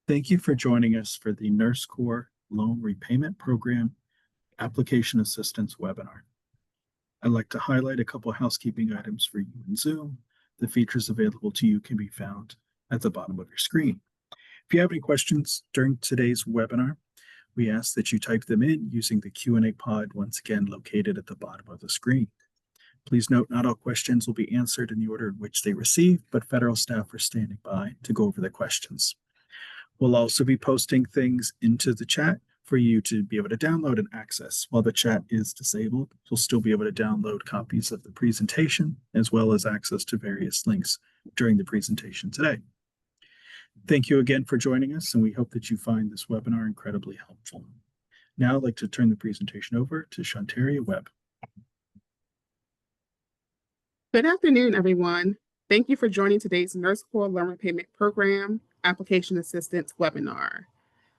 Thank you for joining us for the Nurse Corps Loan Repayment Program Application Assistance webinar. I'd like to highlight a couple of housekeeping items for you in Zoom. The features available to you can be found at the bottom of your screen. If you have any questions during today's webinar, we ask that you type them in using the Q&A pod, once again located at the bottom of the screen. Please note not all questions will be answered in the order in which they received, but federal staff are standing by to go over the questions. We'll also be posting things into the chat for you to be able to download and access. While the chat is disabled, you'll still be able to download copies of the presentation as well as access to various links during the presentation today. Thank you again for joining us, and we hope that you find this webinar incredibly helpful. Now I'd like to turn the presentation over to Shantaria Webb. Good afternoon, everyone. Thank you for joining today's Nurse Corps Loan Repayment Program Application Assistance webinar.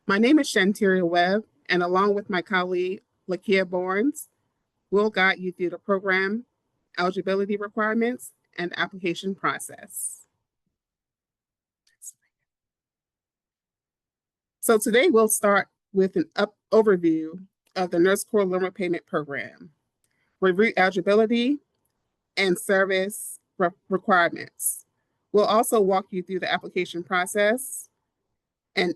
My name is Shantaria Webb, and along with my colleague, Lakia Barnes, we'll guide you through the program, eligibility requirements, and application process. So today we'll start with an overview of the Nurse Corps Loan Repayment Program, review eligibility, and service requirements. We'll also walk you through the application process, and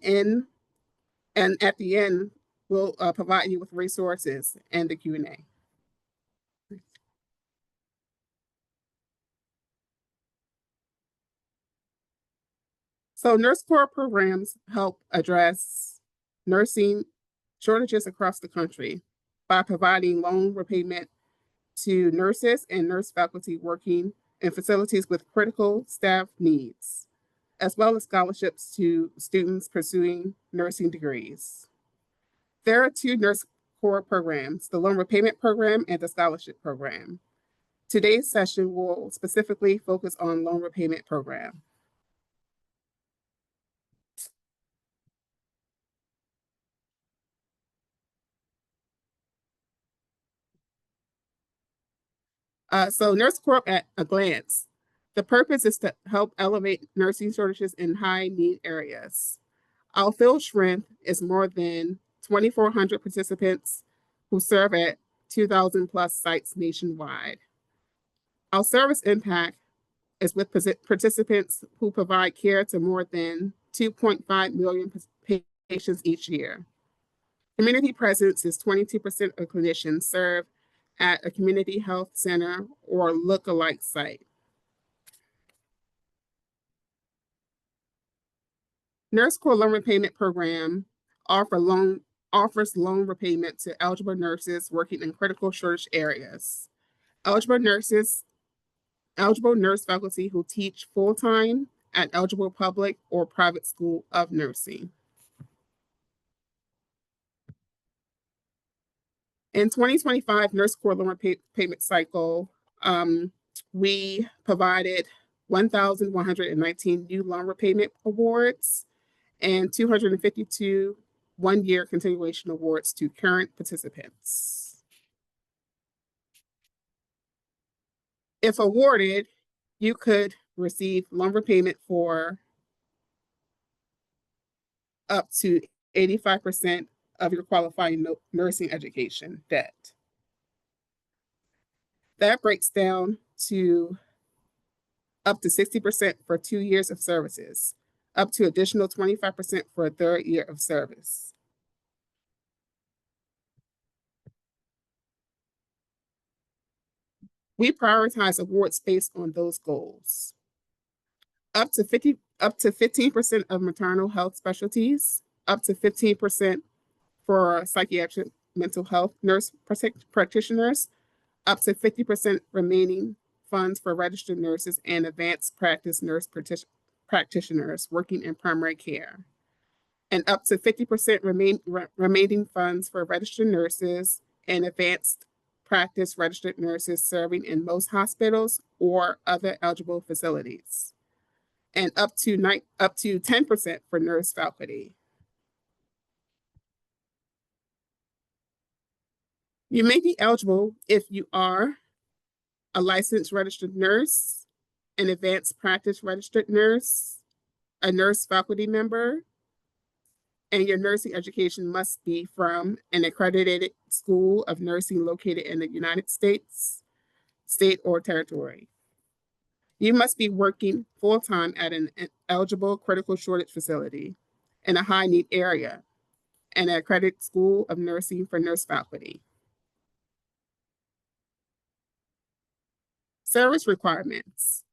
at the end, we'll provide you with resources and the Q&A. So Nurse Corps programs help address nursing shortages across the country by providing loan repayment to nurses and nurse faculty working in facilities with critical staff needs, as well as scholarships to students pursuing nursing degrees. There are two Nurse Corps programs, the Loan Repayment Program and the Scholarship Program. Today's session will specifically focus on Loan Repayment Program. So Nurse Corps at a glance. The purpose is to help elevate nursing shortages in high-need areas. Our field strength is more than 2,400 participants who serve at 2,000 plus sites nationwide. Our service impact is with participants who provide care to more than 2.5 million patients each year. Community presence is 22% of clinicians serve at a community health center or look-alike site. Nurse Corps Loan Repayment Program offers loan repayment to eligible nurses working in critical shortage areas. Eligible nurse faculty who teach full-time at eligible public or private school of nursing. In 2025 Nurse Corps Loan Repayment Cycle, we provided 1,119 new loan repayment awards and 252 one-year continuation awards to current participants. If awarded, you could receive loan repayment for up to 85% of your qualifying nursing education debt. That breaks down to up to 60% for 2 years of services, up to additional 25% for a third year of service. We prioritize awards based on those goals. Up to 15% of maternal health specialties, up to 15% for psychiatric mental health nurse practitioners, up to 50% remaining funds for registered nurses and advanced practice nurse practitioners working in primary care, and up to 50% remaining funds for registered nurses and advanced practice registered nurses serving in most hospitals or other eligible facilities, and up to 10% for nurse faculty. You may be eligible if you are a licensed registered nurse, an advanced practice registered nurse, a nurse faculty member, and your nursing education must be from an accredited school of nursing located in the United States, state, or territory. You must be working full-time at an eligible critical shortage facility in a high-need area and an accredited school of nursing for nurse faculty. Service requirements.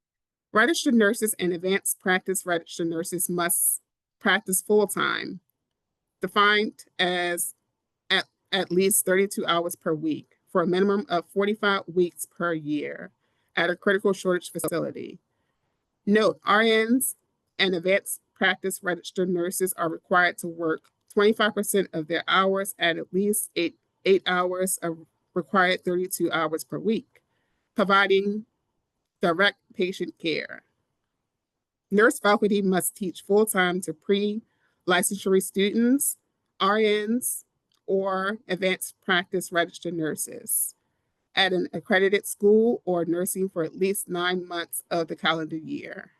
Registered nurses and advanced practice registered nurses must practice full-time, defined as at least 32 hours per week for a minimum of 45 weeks per year at a critical shortage facility. Note, RNs and advanced practice registered nurses are required to work 25% of their hours at least eight hours of required 32 hours per week, providing direct patient care. Nurse faculty must teach full-time to pre-licensure students, RNs, or advanced practice registered nurses at an accredited school or nursing for at least 9 months of the calendar year.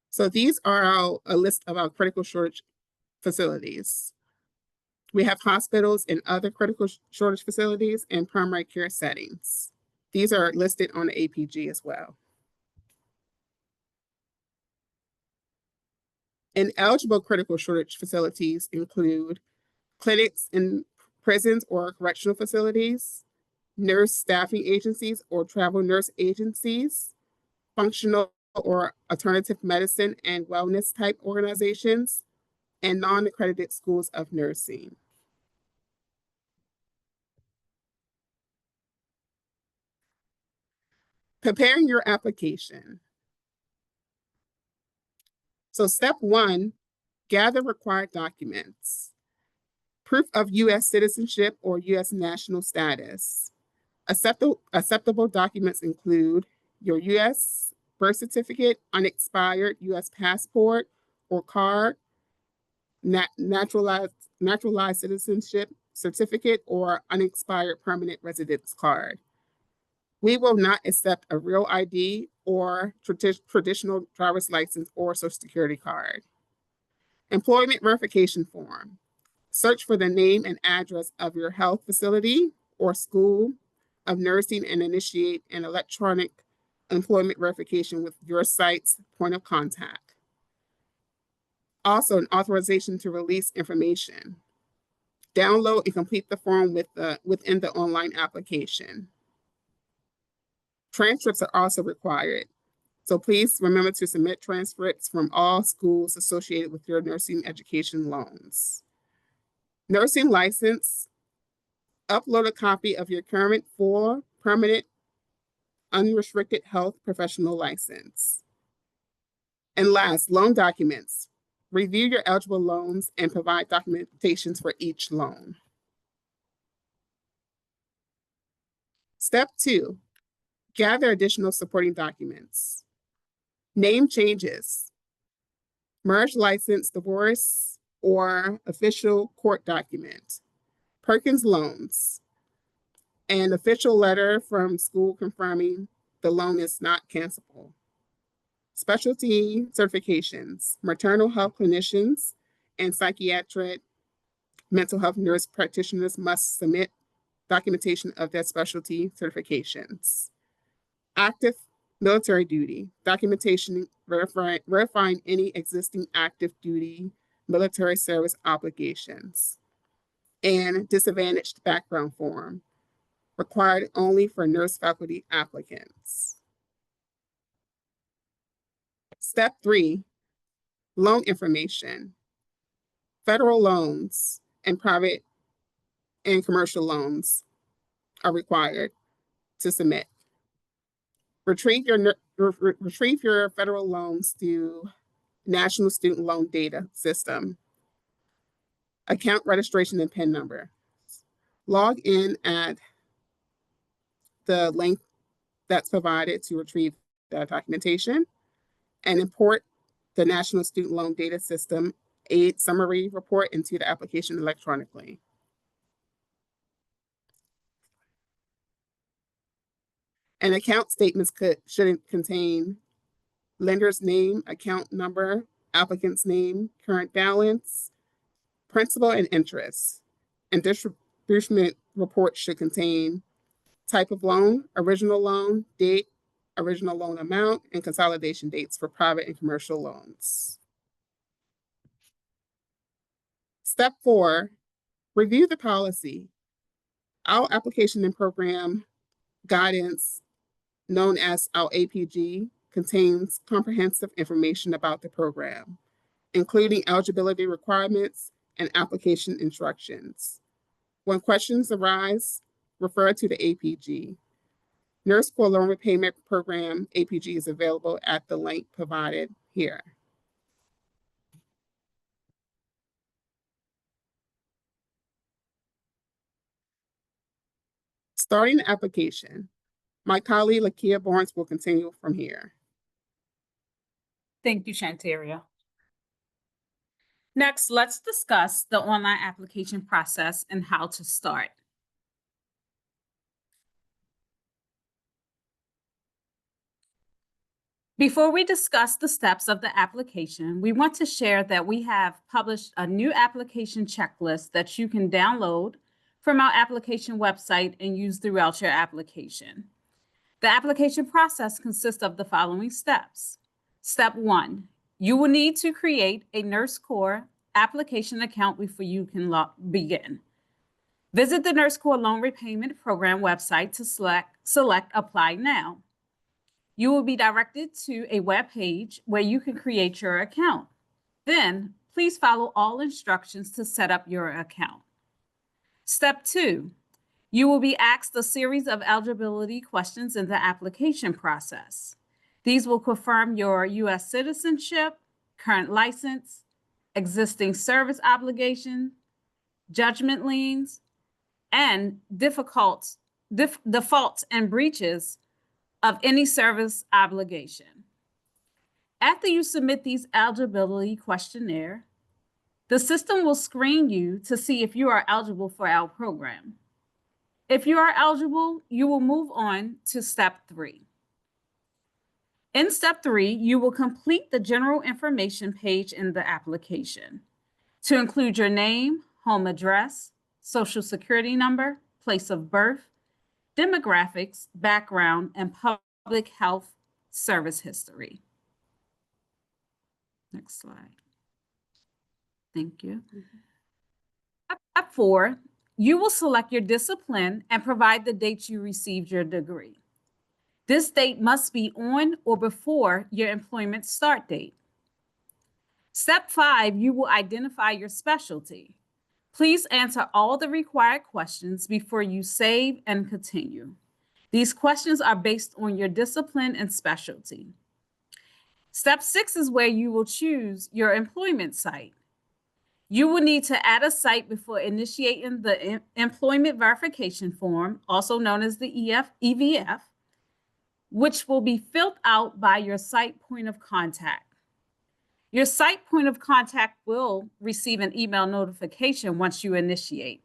So these are a list of our critical shortage facilities. We have hospitals and other critical shortage facilities and primary care settings. These are listed on the APG as well. Ineligible critical shortage facilities include clinics in prisons or correctional facilities, nurse staffing agencies or travel nurse agencies, functional or alternative medicine and wellness type organizations, and non-accredited schools of nursing. Preparing your application. So step 1, gather required documents. Proof of U.S. citizenship or U.S. national status. Acceptable documents include your U.S. birth certificate, unexpired U.S. passport or card, naturalized citizenship certificate, or unexpired permanent residence card. We will not accept a real ID or traditional driver's license or social security card. Employment verification form. Search for the name and address of your health facility or school of nursing and initiate an electronic employment verification with your site's point of contact. Also, an authorization to release information. Download and complete the form within the online application. Transcripts are also required. So please remember to submit transcripts from all schools associated with your nursing education loans. Nursing license. Upload a copy of your current full, permanent, unrestricted health professional license. And last, loan documents. Review your eligible loans and provide documentations for each loan. Step 2, gather additional supporting documents. Name changes. Merge license, divorce, or official court document. Perkins loans. An official letter from school confirming the loan is not cancelable. Specialty certifications. Maternal health clinicians and psychiatric mental health nurse practitioners must submit documentation of their specialty certifications. Active military duty. Documentation verifying any existing active duty military service obligations. And disadvantaged background form. Required only for nurse faculty applicants. Step 3, loan information. Federal loans and private and commercial loans are required to submit. Retrieve your federal loans through National Student Loan Data System. Account registration and PIN number. Log in at the link that's provided to retrieve that documentation and import the National Student Loan Data System aid summary report into the application electronically. And account statements should contain lender's name, account number, applicant's name, current balance, principal and interest. And distribution report should contain type of loan, original loan, date, original loan amount, and consolidation dates for private and commercial loans. Step 4, review the policy. Our application and program guidance, known as our APG, contains comprehensive information about the program, including eligibility requirements and application instructions. When questions arise, refer to the APG. Nurse Corps Loan Repayment Program APG is available at the link provided here. Starting the application, my colleague Lakia Barnes will continue from here. Thank you, Shantaria. Next, let's discuss the online application process and how to start. Before we discuss the steps of the application, we want to share that we have published a new application checklist that you can download from our application website and use throughout your application. The application process consists of the following steps. Step 1, you will need to create a Nurse Corps application account before you can begin. Visit the Nurse Corps Loan Repayment Program website to select Apply Now. You will be directed to a web page where you can create your account. Then, please follow all instructions to set up your account. Step 2, you will be asked a series of eligibility questions in the application process. These will confirm your U.S. citizenship, current license, existing service obligation, judgment liens, and defaults and breaches of any service obligation. After you submit these eligibility questionnaire, the system will screen you to see if you are eligible for our program. If you are eligible, you will move on to step 3. In step 3, you will complete the general information page in the application to include your name, home address, social security number, place of birth, demographics, background, and public health service history. Next slide. Thank you. Step 4, you will select your discipline and provide the date you received your degree. This date must be on or before your employment start date. Step 5, you will identify your specialty. Please answer all the required questions before you save and continue. These questions are based on your discipline and specialty. Step 6 is where you will choose your employment site. You will need to add a site before initiating the employment verification form, also known as the EVF, which will be filled out by your site point of contact. Your site point of contact will receive an email notification once you initiate.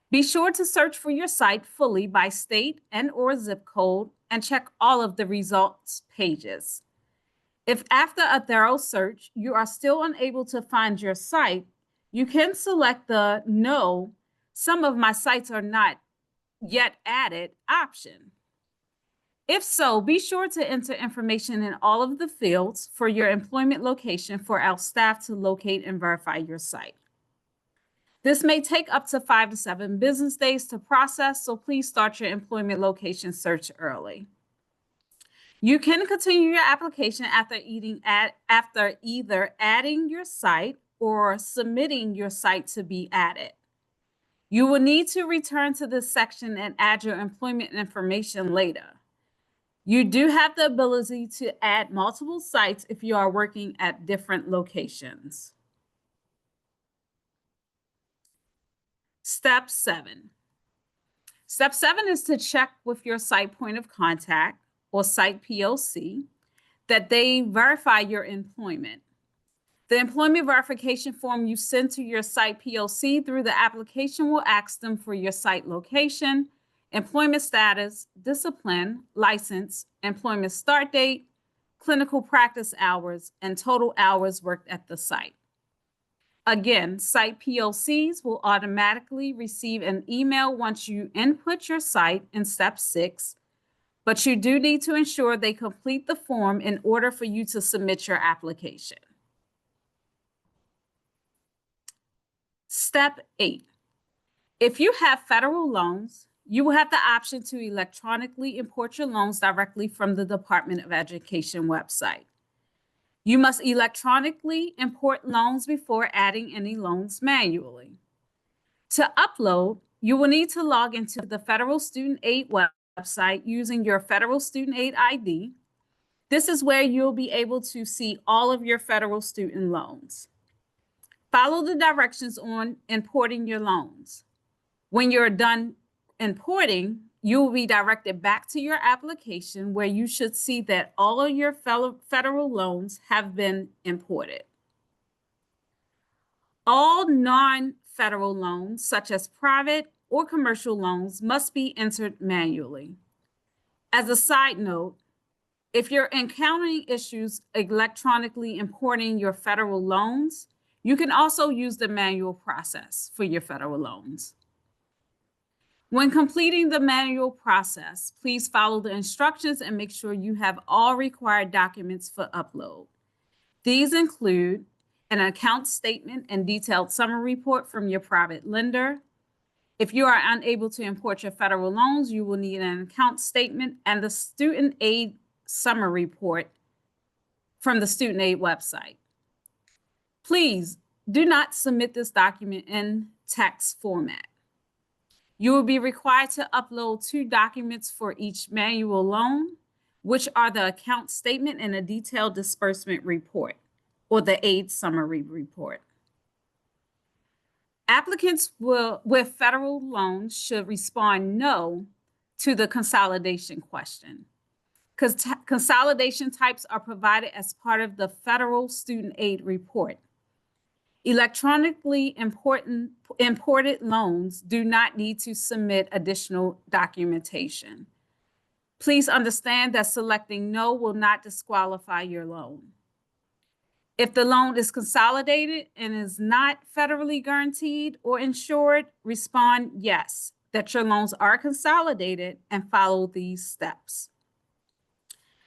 Be sure to search for your site fully by state and/or zip code and check all of the results pages. If after a thorough search, you are still unable to find your site, you can select the "No, some of my sites are not yet added" option. If so, be sure to enter information in all of the fields for your employment location for our staff to locate and verify your site. This may take up to 5 to 7 business days to process, so please start your employment location search early. You can continue your application after either adding your site or submitting your site to be added. You will need to return to this section and add your employment information later. You do have the ability to add multiple sites if you are working at different locations. Step 7. Step 7 is to check with your site point of contact or site POC that they verify your employment. The employment verification form you send to your site POC through the application will ask them for your site location, employment status, discipline, license, employment start date, clinical practice hours, and total hours worked at the site. Again, site POCs will automatically receive an email once you input your site in step 6, but you do need to ensure they complete the form in order for you to submit your application. Step 8. If you have federal loans, you will have the option to electronically import your loans directly from the Department of Education website. You must electronically import loans before adding any loans manually. To upload, you will need to log into the Federal Student Aid website using your Federal Student Aid ID. This is where you'll be able to see all of your federal student loans. Follow the directions on importing your loans. When you're done importing, you will be directed back to your application where you should see that all of your federal loans have been imported. All non-federal loans, such as private or commercial loans, must be entered manually. As a side note, if you're encountering issues electronically importing your federal loans, you can also use the manual process for your federal loans. When completing the manual process, please follow the instructions and make sure you have all required documents for upload. These include an account statement and detailed summary report from your private lender. If you are unable to import your federal loans, you will need an account statement and the student aid summary report from the student aid website. Please do not submit this document in text format. You will be required to upload 2 documents for each manual loan, which are the account statement and a detailed disbursement report, or the aid summary report. Applicants with federal loans should respond no to the consolidation question, because consolidation types are provided as part of the federal student aid report. Electronically imported loans do not need to submit additional documentation. Please understand that selecting no will not disqualify your loan. If the loan is consolidated and is not federally guaranteed or insured, respond yes, that your loans are consolidated and follow these steps.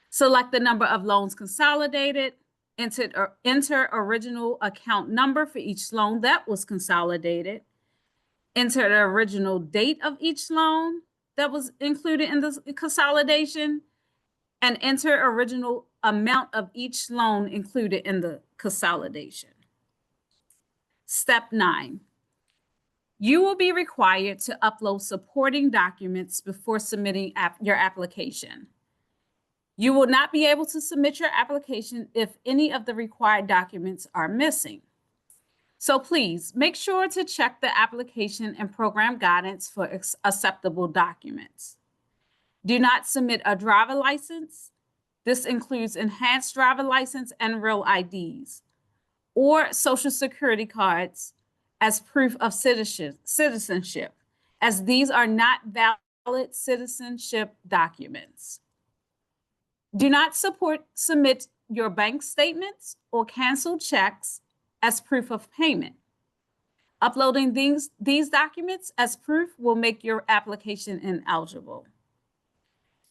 Select the number of loans consolidated. Enter original account number for each loan that was consolidated. Enter the original date of each loan that was included in the consolidation, and enter original amount of each loan included in the consolidation. Step 9. You will be required to upload supporting documents before submitting your application. You will not be able to submit your application if any of the required documents are missing. So please make sure to check the application and program guidance for acceptable documents. Do not submit a driver license. This includes enhanced driver license and real IDs, or social security cards as proof of citizenship, as these are not valid citizenship documents. Do not submit your bank statements or canceled checks as proof of payment. Uploading these documents as proof will make your application ineligible.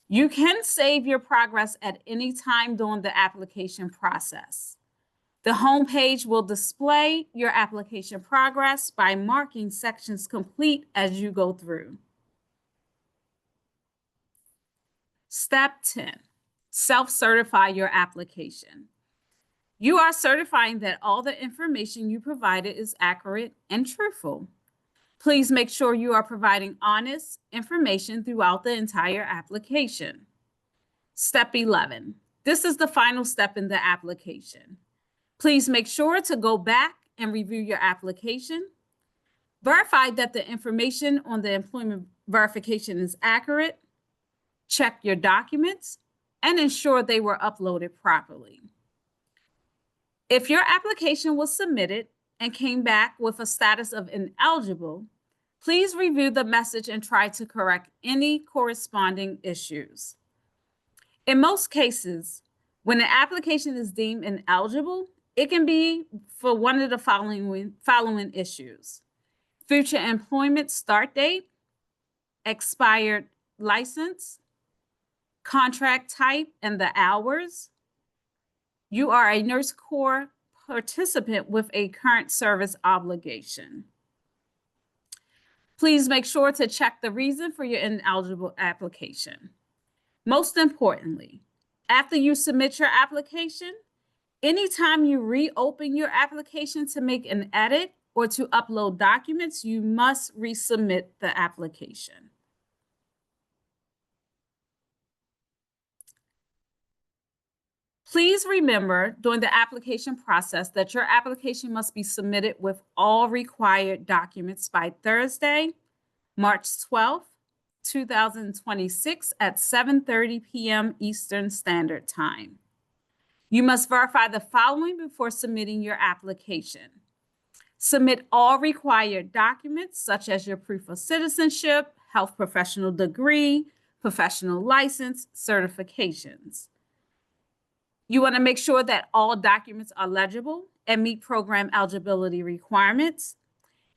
You can save your progress at any time during the application process. The home page will display your application progress by marking sections complete as you go through. Step 10. Self-certify your application. You are certifying that all the information you provided is accurate and truthful. Please make sure you are providing honest information throughout the entire application. Step 11. This is the final step in the application. Please make sure to go back and review your application. Verify that the information on the employment verification is accurate. Check your documents and ensure they were uploaded properly. If your application was submitted and came back with a status of ineligible, please review the message and try to correct any corresponding issues. In most cases, When an application is deemed ineligible, it can be for one of the following issues: future employment start date, expired license, contract type and the hours. You are a Nurse Corps participant with a current service obligation. Please make sure to check the reason for your ineligible application. Most importantly, after you submit your application, anytime you reopen your application to make an edit or to upload documents, you must resubmit the application. Please remember during the application process that your application must be submitted with all required documents by Thursday, March 12th, 2026 at 7:30 p.m. Eastern Standard Time. You must verify the following before submitting your application. Submit all required documents such as your proof of citizenship, health professional degree, professional license, certifications. You want to make sure that all documents are legible and meet program eligibility requirements.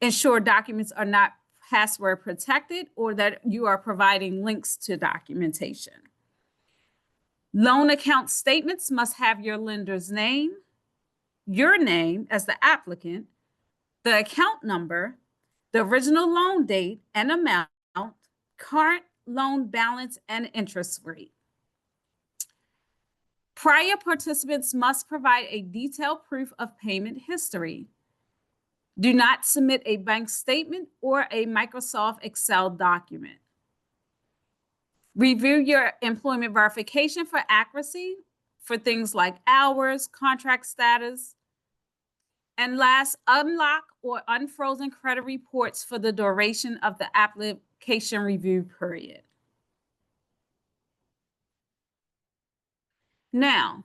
Ensure documents are not password protected or that you are providing links to documentation. Loan account statements must have your lender's name, your name as the applicant, the account number, the original loan date and amount, current loan balance, and interest rate. Prior participants must provide a detailed proof of payment history. Do not submit a bank statement or a Microsoft Excel document. Review your employment verification for accuracy for things like hours, contract status. And last, unlock or unfrozen credit reports for the duration of the application review period. Now,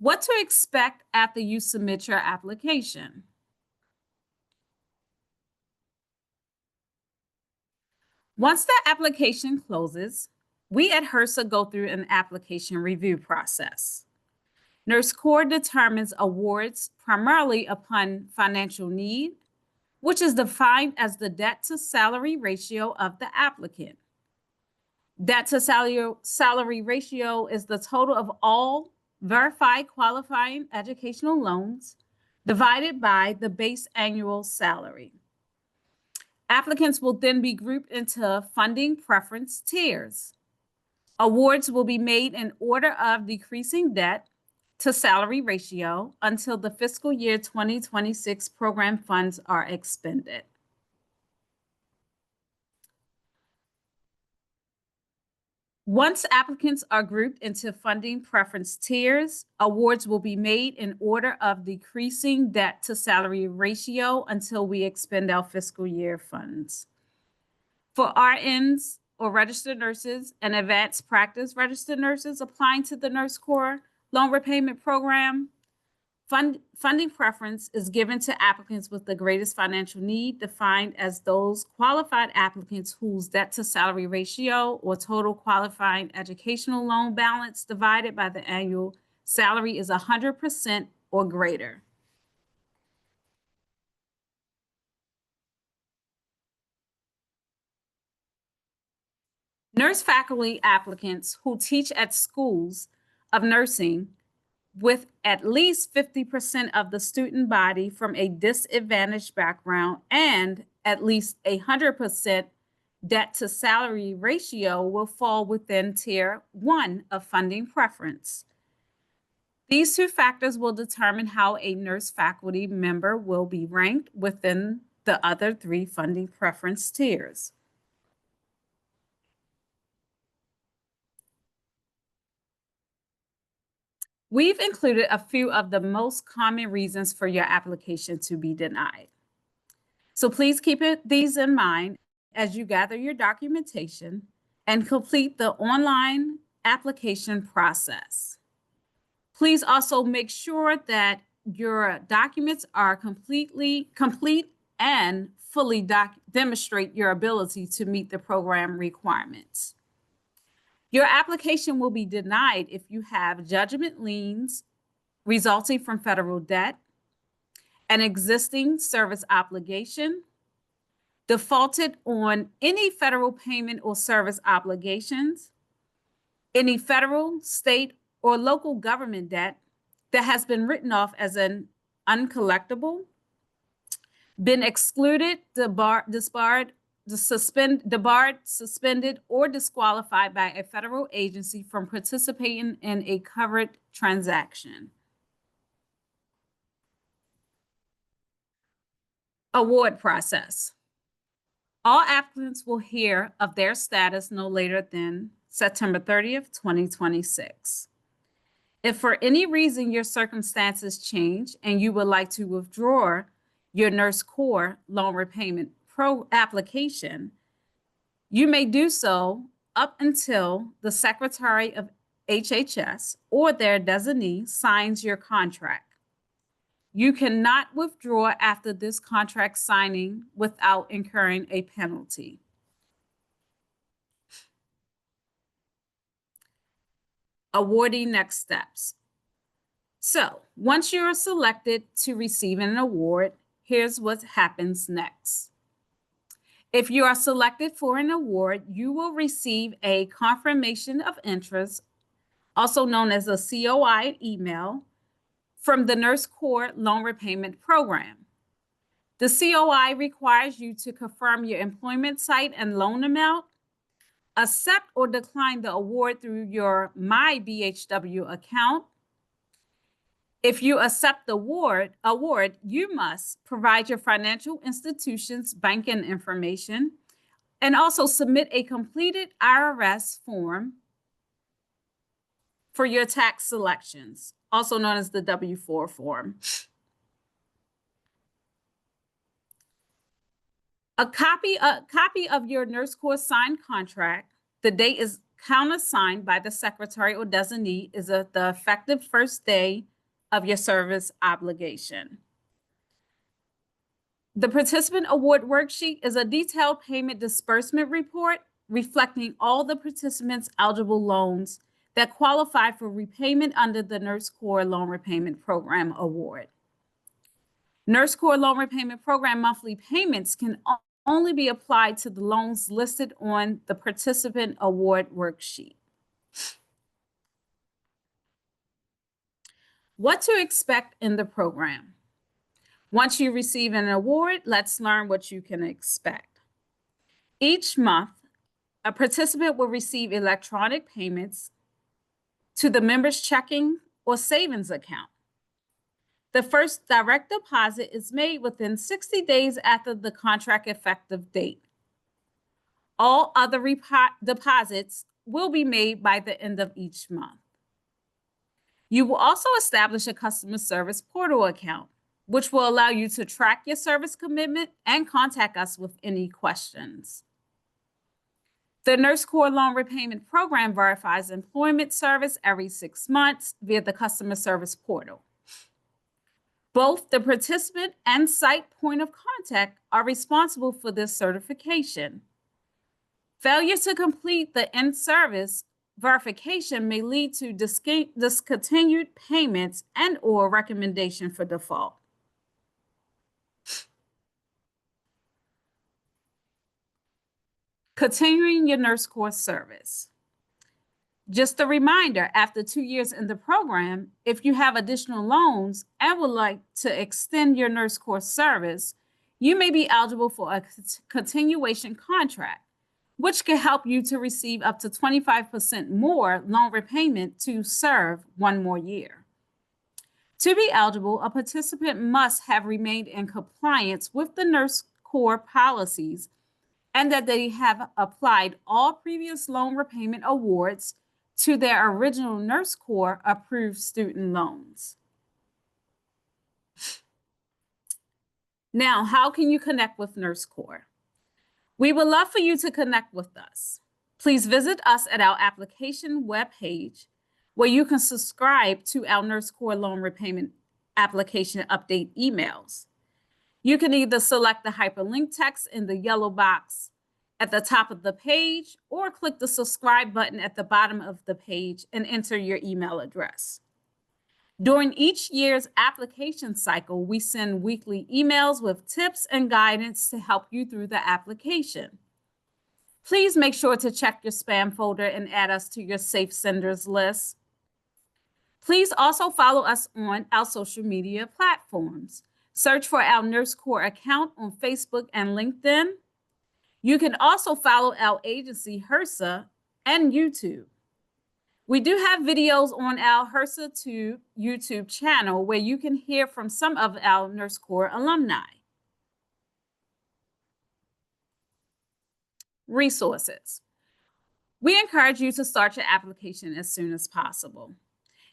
what to expect after you submit your application? Once the application closes, we at HRSA go through an application review process. Nurse Corps determines awards primarily upon financial need, which is defined as the debt to salary ratio of the applicant. Debt to salary ratio is the total of all verified qualifying educational loans divided by the base annual salary. Applicants will then be grouped into funding preference tiers. Awards will be made in order of decreasing debt to salary ratio until the fiscal year 2026 program funds are expended. Once applicants are grouped into funding preference tiers, awards will be made in order of decreasing debt to salary ratio until we expend our fiscal year funds. For RNs or registered nurses and advanced practice registered nurses applying to the Nurse Corps loan repayment program, funding preference is given to applicants with the greatest financial need, defined as those qualified applicants whose debt to salary ratio or total qualifying educational loan balance divided by the annual salary is 100% or greater. Nurse faculty applicants who teach at schools of nursing with at least 50% of the student body from a disadvantaged background and at least 100% debt to salary ratio will fall within tier 1 of funding preference. These two factors will determine how a nurse faculty member will be ranked within the other 3 funding preference tiers. We've included a few of the most common reasons for your application to be denied. So please keep these in mind as you gather your documentation and complete the online application process. Please also make sure that your documents are complete and fully demonstrate your ability to meet the program requirements. Your application will be denied if you have judgment liens resulting from federal debt, an existing service obligation, defaulted on any federal payment or service obligations, any federal, state, or local government debt that has been written off as an uncollectible, been excluded, debarred, suspended, or disqualified by a federal agency from participating in a covered transaction. Award process. All applicants will hear of their status no later than September 30th, 2026. If for any reason your circumstances change and you would like to withdraw your Nurse Corps loan repayment application, you may do so up until the Secretary of HHS or their designee signs your contract. You cannot withdraw after this contract signing without incurring a penalty. Awardee next steps. So once you're selected to receive an award, here's what happens next. If you are selected for an award, you will receive a confirmation of interest, also known as a COI email, from the Nurse Corps Loan Repayment Program. The COI requires you to confirm your employment site and loan amount, accept or decline the award through your My BHW account. If you accept the award, you must provide your financial institution's banking information and also submit a completed IRS form for your tax selections, also known as the W-4 form. A copy of your Nurse Corps signed contract, the date is countersigned by the secretary or designee, is the effective first day of your service obligation. The participant award worksheet is a detailed payment disbursement report reflecting all the participants' eligible loans that qualify for repayment under the Nurse Corps Loan Repayment Program award. Nurse Corps Loan Repayment Program monthly payments can only be applied to the loans listed on the participant award worksheet. What to expect in the program. Once you receive an award, let's learn what you can expect. Each month, a participant will receive electronic payments to the member's checking or savings account. The first direct deposit is made within 60 days after the contract effective date. All other deposits will be made by the end of each month. You will also establish a customer service portal account, which will allow you to track your service commitment and contact us with any questions. The Nurse Corps Loan Repayment Program verifies employment service every 6 months via the customer service portal. Both the participant and site point of contact are responsible for this certification. Failure to complete the in-service verification may lead to discontinued payments and/or recommendation for default. Continuing your Nurse Corps service. Just a reminder, after 2 years in the program, if you have additional loans and would like to extend your Nurse Corps service, you may be eligible for a continuation contract, which can help you to receive up to 25% more loan repayment to serve 1 more year. To be eligible, a participant must have remained in compliance with the Nurse Corps policies and that they have applied all previous loan repayment awards to their original Nurse Corps approved student loans. Now, how can you connect with Nurse Corps? We would love for you to connect with us. Please visit us at our application webpage where you can subscribe to our Nurse Corps loan repayment application update emails. You can either select the hyperlink text in the yellow box at the top of the page or click the subscribe button at the bottom of the page and enter your email address. During each year's application cycle, we send weekly emails with tips and guidance to help you through the application. Please make sure to check your spam folder and add us to your safe senders list. Please also follow us on our social media platforms. Search for our Nurse Corps account on Facebook and LinkedIn. You can also follow our agency, HRSA, and YouTube. We do have videos on our HRSA 2 YouTube channel where you can hear from some of our Nurse Corps alumni. Resources. We encourage you to start your application as soon as possible.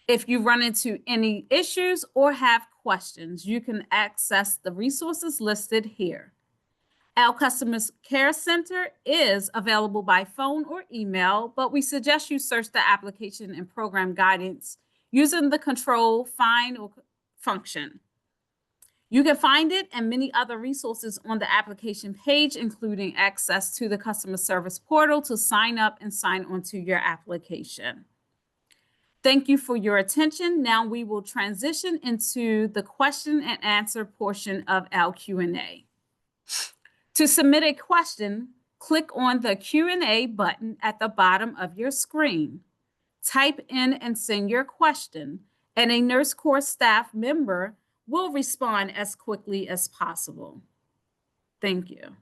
If you run into any issues or have questions, you can access the resources listed here. Our Customer Care Center is available by phone or email, but we suggest you search the application and program guidance using the Control, Find, or function. You can find it and many other resources on the application page, including access to the customer service portal to sign up and sign onto your application. Thank you for your attention. Now we will transition into the question and answer portion of our Q&A. To submit a question, click on the Q&A button at the bottom of your screen. Type in and send your question, and a Nurse Corps staff member will respond as quickly as possible. Thank you.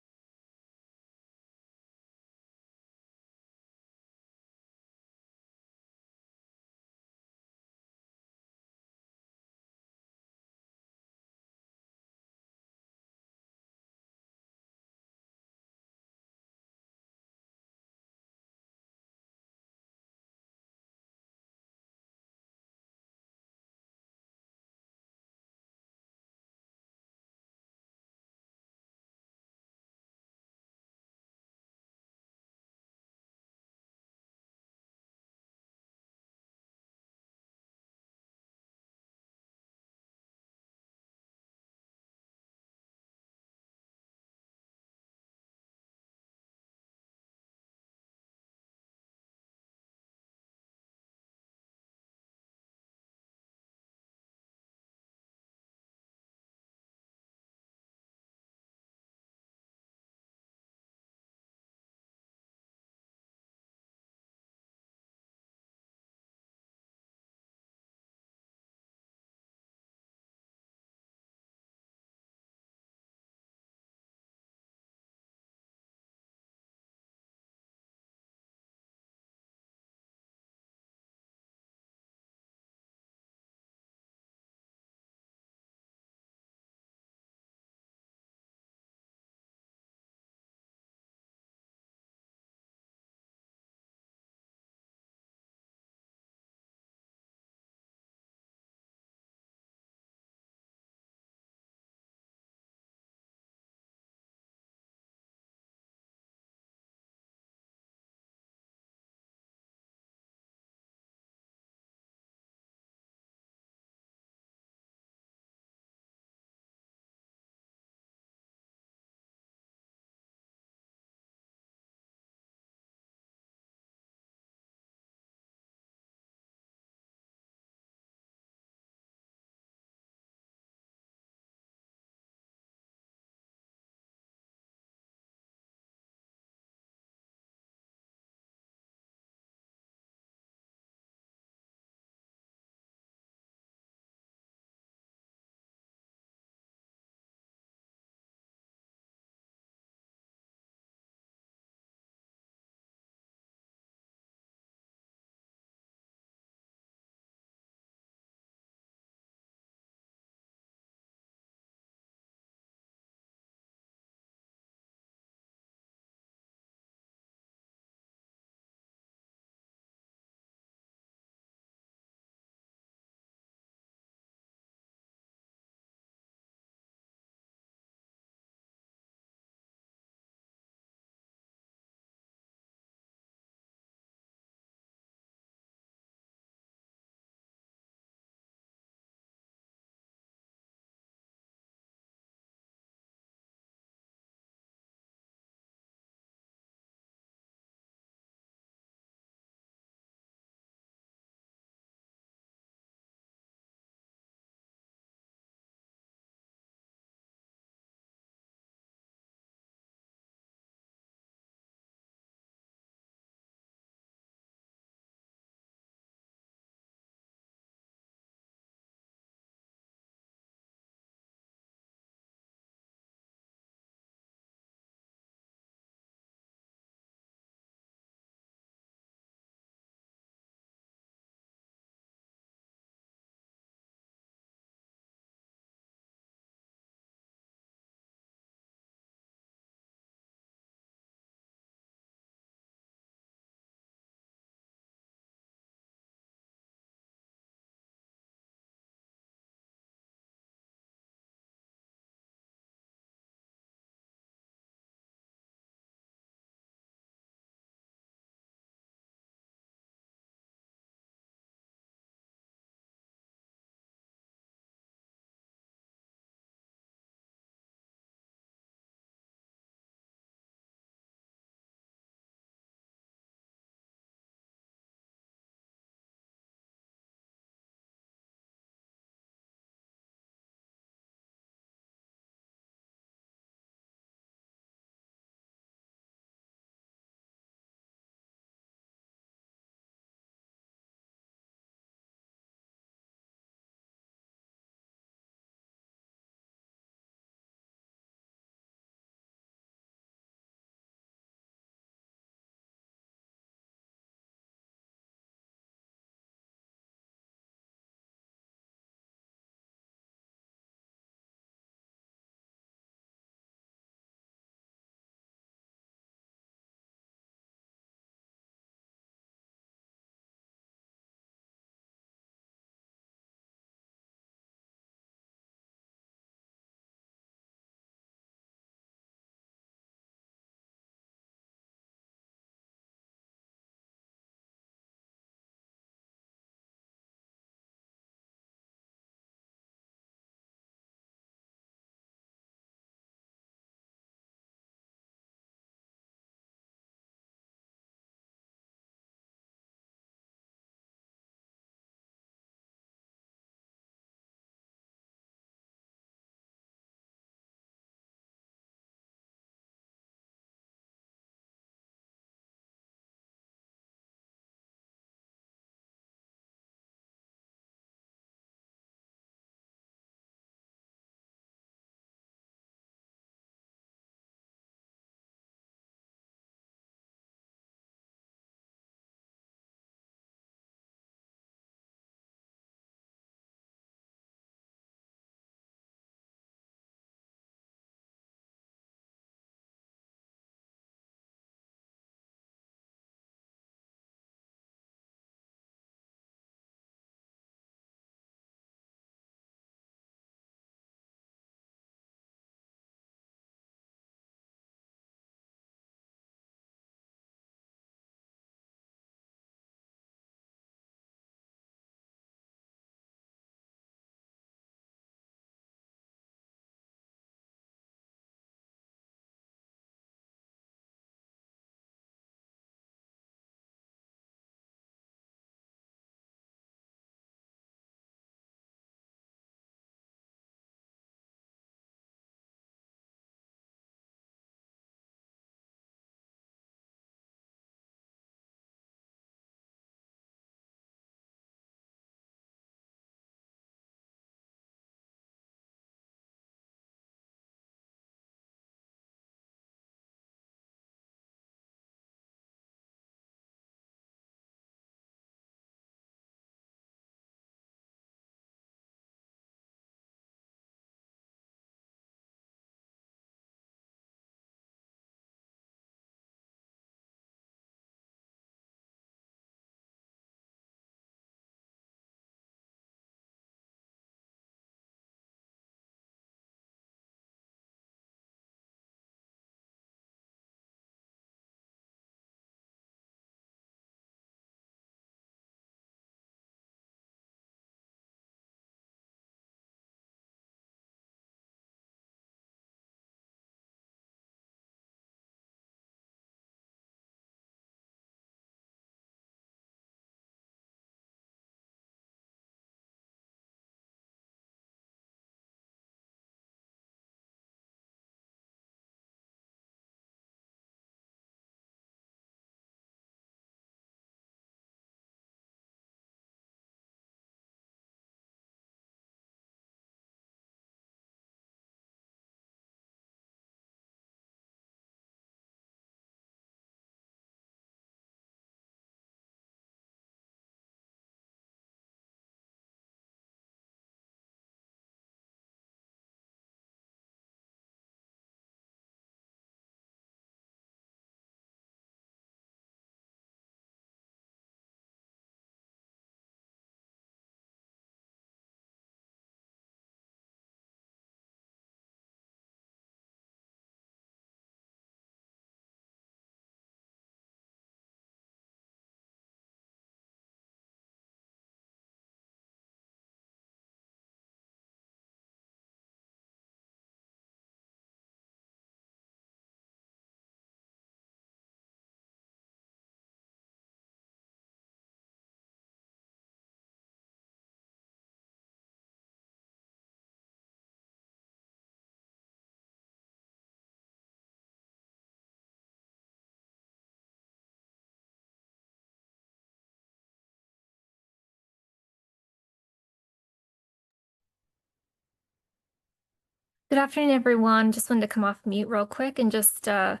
Good afternoon, everyone. Just wanted to come off mute real quick and just I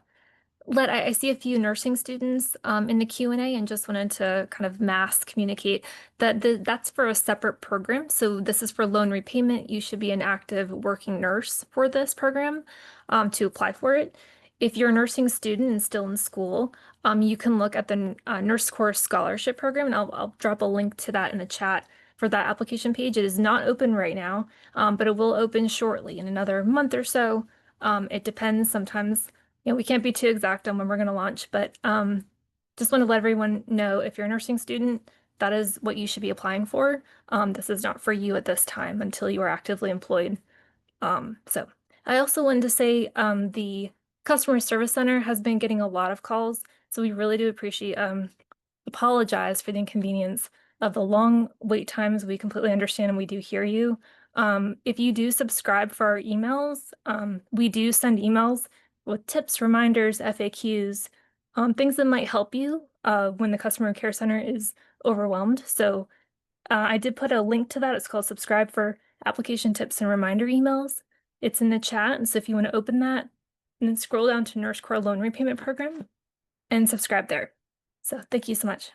see a few nursing students in the Q&A and just wanted to kind of mass communicate that that's for a separate program. So this is for loan repayment. You should be an active working nurse for this program to apply for it. If you're a nursing student and still in school, you can look at the Nurse Corps Scholarship Program, and I'll drop a link to that in the chat for that application page. It is not open right now, but it will open shortly in another month or so. It depends. Sometimes, we can't be too exact on when we're going to launch, but just want to let everyone know if you're a nursing student, that is what you should be applying for. This is not for you at this time until you are actively employed. So I also wanted to say the customer service center has been getting a lot of calls, so we really do apologize for the inconvenience of the long wait times. We completely understand and we do hear you. If you do subscribe for our emails, we do send emails with tips, reminders, FAQs, things that might help you when the customer care center is overwhelmed. So I did put a link to that. It's called Subscribe for Application Tips and Reminder Emails. It's in the chat. And so if you want to open that and then scroll down to Nurse Corps Loan Repayment Program and subscribe there. So thank you so much.